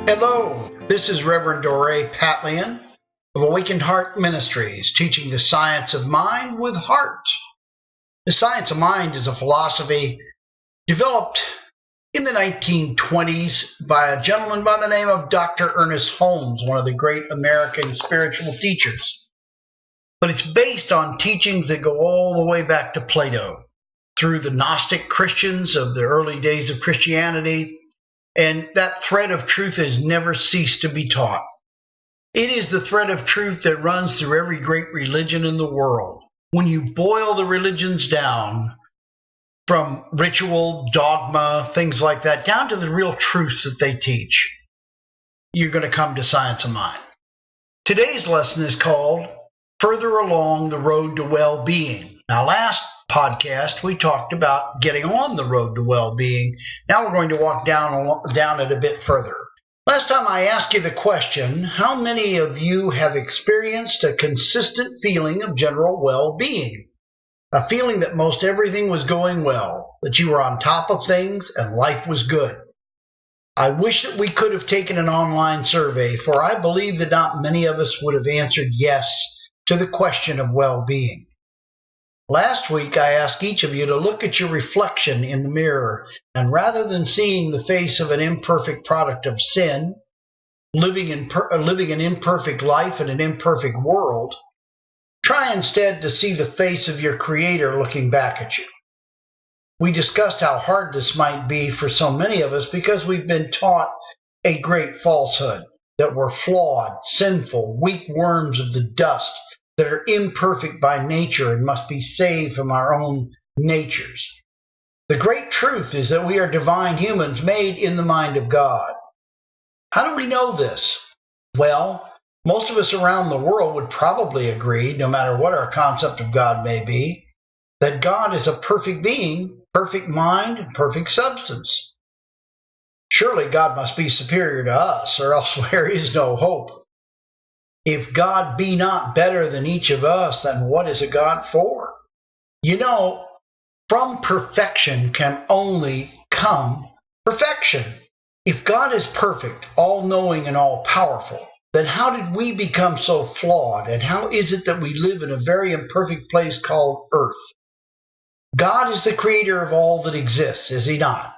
Hello, this is Reverend Dore Patlian of Awakened Heart Ministries, teaching the science of mind with heart. The science of mind is a philosophy developed in the 1920s by a gentleman by the name of Dr. Ernest Holmes, one of the great American spiritual teachers. But it's based on teachings that go all the way back to Plato, through the Gnostic Christians of the early days of Christianity, and that thread of truth has never ceased to be taught. It is the thread of truth that runs through every great religion in the world. When you boil the religions down, from ritual, dogma, things like that, down to the real truths that they teach, you're going to come to science of mind. Today's lesson is called Further Along the Road to Wellbeing. Now, last podcast, we talked about getting on the road to well-being. Now we're going to walk down it a bit further. Last time I asked you the question, how many of you have experienced a consistent feeling of general well-being? A feeling that most everything was going well, that you were on top of things and life was good. I wish that we could have taken an online survey, for I believe that not many of us would have answered yes to the question of well-being. Last week, I asked each of you to look at your reflection in the mirror, and rather than seeing the face of an imperfect product of sin, living an imperfect life in an imperfect world, try instead to see the face of your Creator looking back at you. We discussed how hard this might be for so many of us because we've been taught a great falsehood, that we're flawed, sinful, weak worms of the dust, that are imperfect by nature and must be saved from our own natures. The great truth is that we are divine humans made in the mind of God. How do we know this? Well, most of us around the world would probably agree, no matter what our concept of God may be, that God is a perfect being, perfect mind, and perfect substance. Surely God must be superior to us, or else there is no hope. If God be not better than each of us, then what is a God for? You know, from perfection can only come perfection. If God is perfect, all-knowing and all-powerful, then how did we become so flawed? And how is it that we live in a very imperfect place called Earth? God is the creator of all that exists, is he not?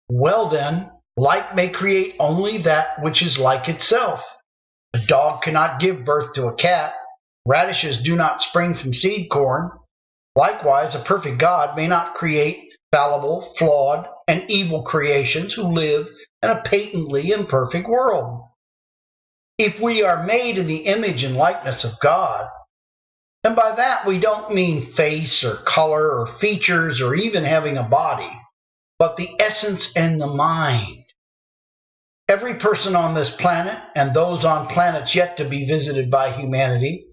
Well then, like may create only that which is like itself. A dog cannot give birth to a cat. Radishes do not spring from seed corn. Likewise, a perfect God may not create fallible, flawed, and evil creations who live in a patently imperfect world. If we are made in the image and likeness of God, and by that we don't mean face or color or features or even having a body, but the essence and the mind. Every person on this planet, and those on planets yet to be visited by humanity,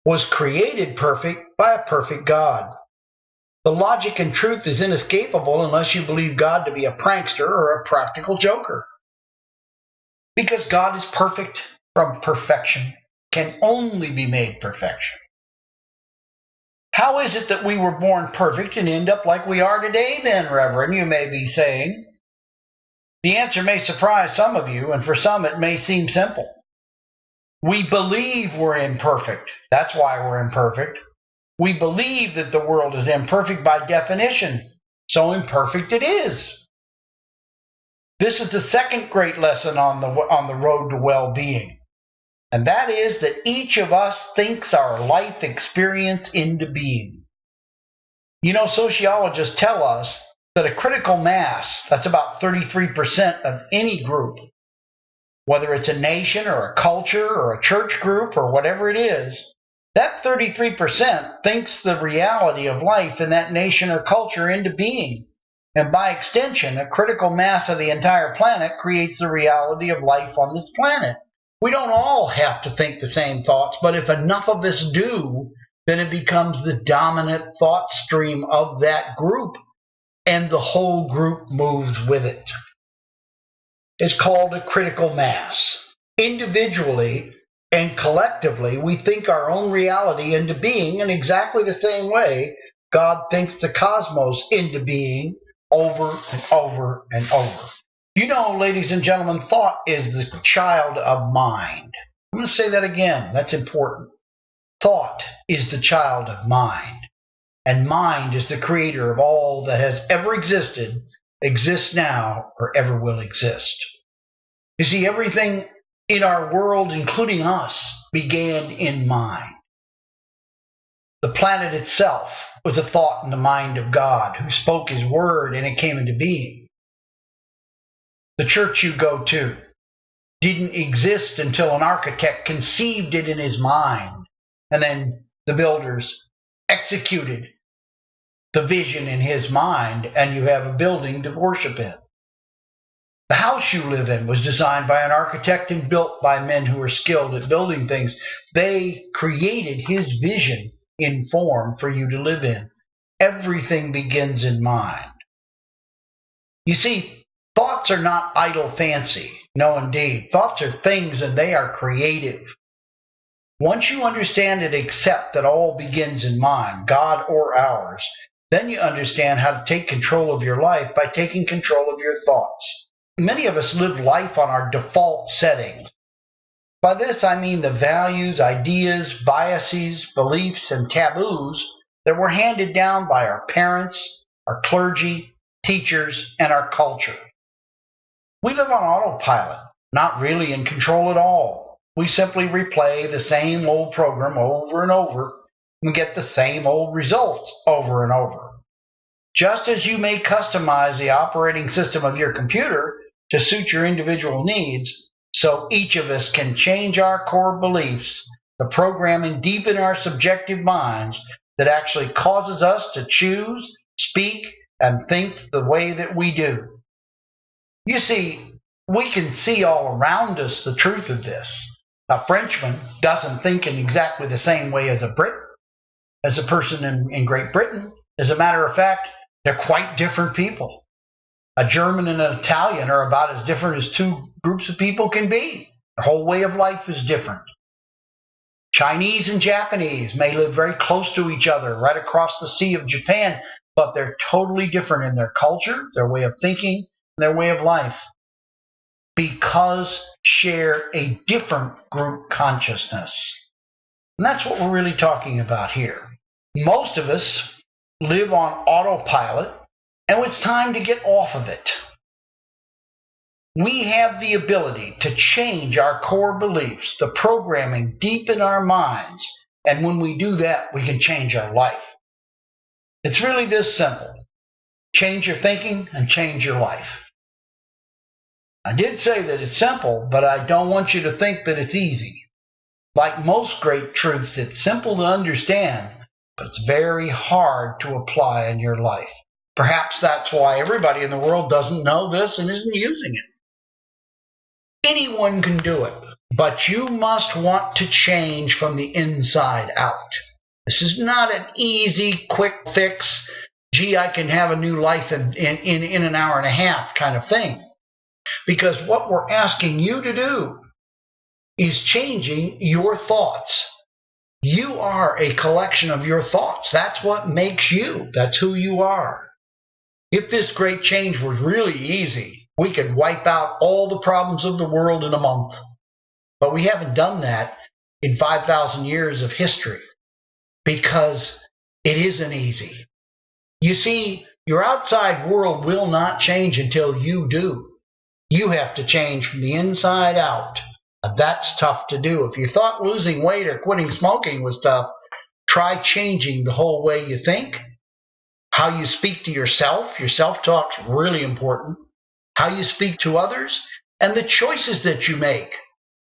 was created perfect by a perfect God. The logic and truth is inescapable unless you believe God to be a prankster or a practical joker. Because God is perfect from perfection, can only be made perfection. How is it that we were born perfect and end up like we are today then, Reverend, you may be saying? The answer may surprise some of you, and for some it may seem simple. We believe we're imperfect. That's why we're imperfect. We believe that the world is imperfect by definition, so imperfect it is. This is the second great lesson on the road to well-being, and that is that each of us thinks our life experience into being. You know, sociologists tell us that a critical mass, that's about 33% of any group, whether it's a nation or a culture or a church group or whatever it is, that 33% thinks the reality of life in that nation or culture into being. And by extension, a critical mass of the entire planet creates the reality of life on this planet. We don't all have to think the same thoughts, but if enough of us do, then it becomes the dominant thought stream of that group, and the whole group moves with it. It's called a critical mass. Individually and collectively, we think our own reality into being in exactly the same way God thinks the cosmos into being over and over and over. You know, ladies and gentlemen, thought is the child of mind. I'm going to say that again. That's important. Thought is the child of mind. And mind is the creator of all that has ever existed, exists now, or ever will exist. You see, everything in our world, including us, began in mind. The planet itself was a thought in the mind of God, who spoke His word and it came into being. The church you go to didn't exist until an architect conceived it in his mind, and then the builders executed the vision in his mind, and you have a building to worship in. The house you live in was designed by an architect and built by men who were skilled at building things. They created his vision in form for you to live in. Everything begins in mind. You see, thoughts are not idle fancy. No, indeed. Thoughts are things and they are creative. Once you understand and accept that all begins in mind, God or ours, then you understand how to take control of your life by taking control of your thoughts. Many of us live life on our default settings. By this I mean the values, ideas, biases, beliefs, and taboos that were handed down by our parents, our clergy, teachers, and our culture. We live on autopilot, not really in control at all. We simply replay the same old program over and over and get the same old results over and over. Just as you may customize the operating system of your computer to suit your individual needs, so each of us can change our core beliefs, the programming deep in our subjective minds that actually causes us to choose, speak, and think the way that we do. You see, we can see all around us the truth of this. A Frenchman doesn't think in exactly the same way as a Brit, as a person in Great Britain. As a matter of fact, they're quite different people. A German and an Italian are about as different as two groups of people can be. Their whole way of life is different. Chinese and Japanese may live very close to each other right across the Sea of Japan, but they're totally different in their culture, their way of thinking, and their way of life, because share a different group consciousness. And that's what we're really talking about here. Most of us live on autopilot, and it's time to get off of it. We have the ability to change our core beliefs, the programming deep in our minds, and when we do that, we can change our life. It's really this simple. Change your thinking and change your life. I did say that it's simple, but I don't want you to think that it's easy. Like most great truths, it's simple to understand, but it's very hard to apply in your life. Perhaps that's why everybody in the world doesn't know this and isn't using it. Anyone can do it, but you must want to change from the inside out. This is not an easy, quick fix, gee, I can have a new life in an hour and a half kind of thing. Because what we're asking you to do is changing your thoughts. You are a collection of your thoughts. That's what makes you. That's who you are. If this great change was really easy, we could wipe out all the problems of the world in a month. But we haven't done that in 5,000 years of history because it isn't easy. You see, your outside world will not change until you do. You have to change from the inside out. That's tough to do. If you thought losing weight or quitting smoking was tough, try changing the whole way you think, how you speak to yourself. Your self-talk's really important. How you speak to others, and the choices that you make,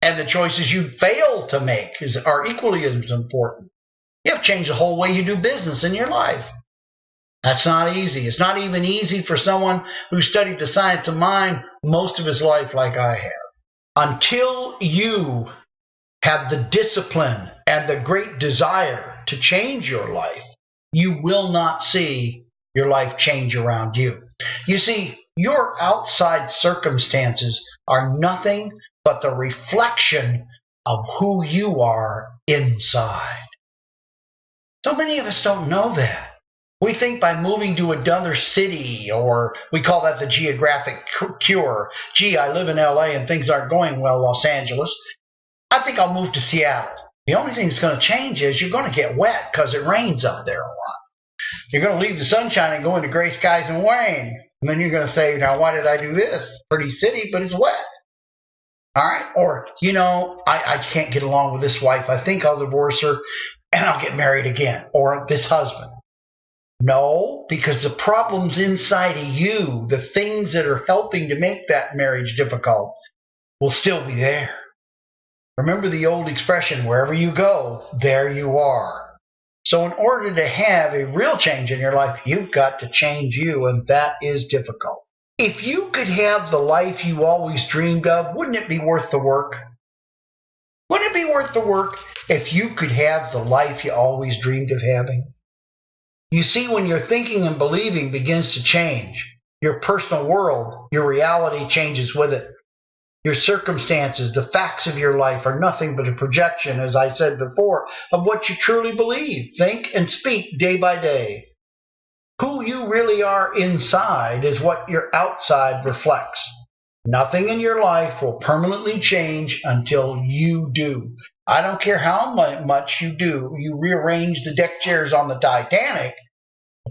and the choices you fail to make are equally as important. You have to change the whole way you do business in your life. That's not easy. It's not even easy for someone who studied the science of mind most of his life like I have. Until you have the discipline and the great desire to change your life, you will not see your life change around you. You see, your outside circumstances are nothing but the reflection of who you are inside. So many of us don't know that. We think by moving to another city, or we call that the geographic cure. Gee, I live in LA and things aren't going well, Los Angeles. I think I'll move to Seattle. The only thing that's going to change is you're going to get wet because it rains up there a lot. You're going to leave the sunshine and go into gray skies and rain. And then you're going to say, now, why did I do this? Pretty city, but it's wet. All right? Or, I can't get along with this wife. I think I'll divorce her and I'll get married again. Or this husband. No, because the problems inside of you, the things that are helping to make that marriage difficult, will still be there. Remember the old expression, wherever you go, there you are. So in order to have a real change in your life, you've got to change you, and that is difficult. If you could have the life you always dreamed of, wouldn't it be worth the work? Wouldn't it be worth the work if you could have the life you always dreamed of having? You see, when your thinking and believing begins to change, your personal world, your reality changes with it. Your circumstances, the facts of your life are nothing but a projection, as I said before, of what you truly believe, think, and speak day by day. Who you really are inside is what your outside reflects. Nothing in your life will permanently change until you do. I don't care how much you do. You rearrange the deck chairs on the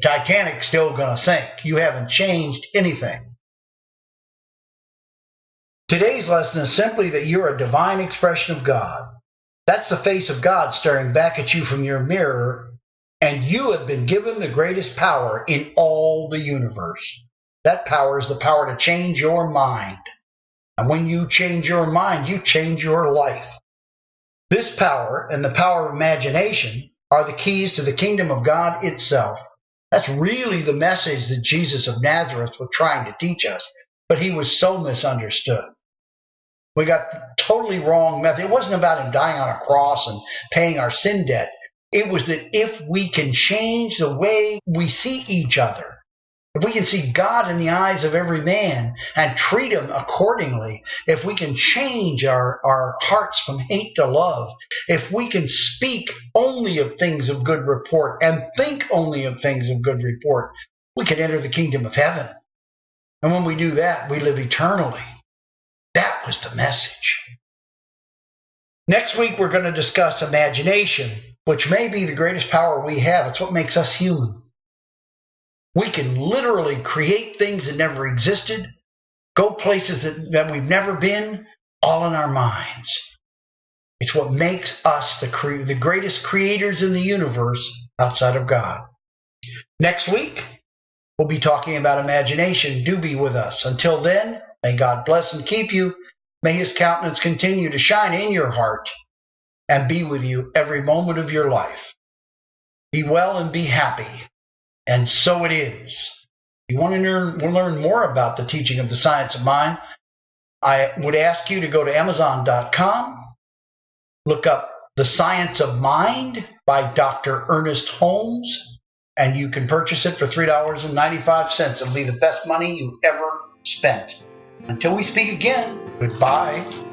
Titanic's still going to sink. You haven't changed anything. Today's lesson is simply that you're a divine expression of God. That's the face of God staring back at you from your mirror, and you have been given the greatest power in all the universe. That power is the power to change your mind. And when you change your mind, you change your life. This power and the power of imagination are the keys to the kingdom of God itself. That's really the message that Jesus of Nazareth was trying to teach us, but he was so misunderstood. We got the totally wrong method. It wasn't about him dying on a cross and paying our sin debt. It was that if we can change the way we see each other, if we can see God in the eyes of every man and treat him accordingly, if we can change our hearts from hate to love, if we can speak only of things of good report and think only of things of good report, we can enter the kingdom of heaven. And when we do that, we live eternally. That was the message. Next week, we're going to discuss imagination, which may be the greatest power we have. It's what makes us human. We can literally create things that never existed, go places that we've never been, all in our minds. It's what makes us the greatest creators in the universe outside of God. Next week, we'll be talking about imagination. Do be with us. Until then, may God bless and keep you. May his countenance continue to shine in your heart and be with you every moment of your life. Be well and be happy. And so it is. If you want to learn more about the teaching of the science of mind, I would ask you to go to Amazon.com, look up The Science of Mind by Dr. Ernest Holmes, and you can purchase it for $3.95. It'll be the best money you've ever spent. Until we speak again, goodbye.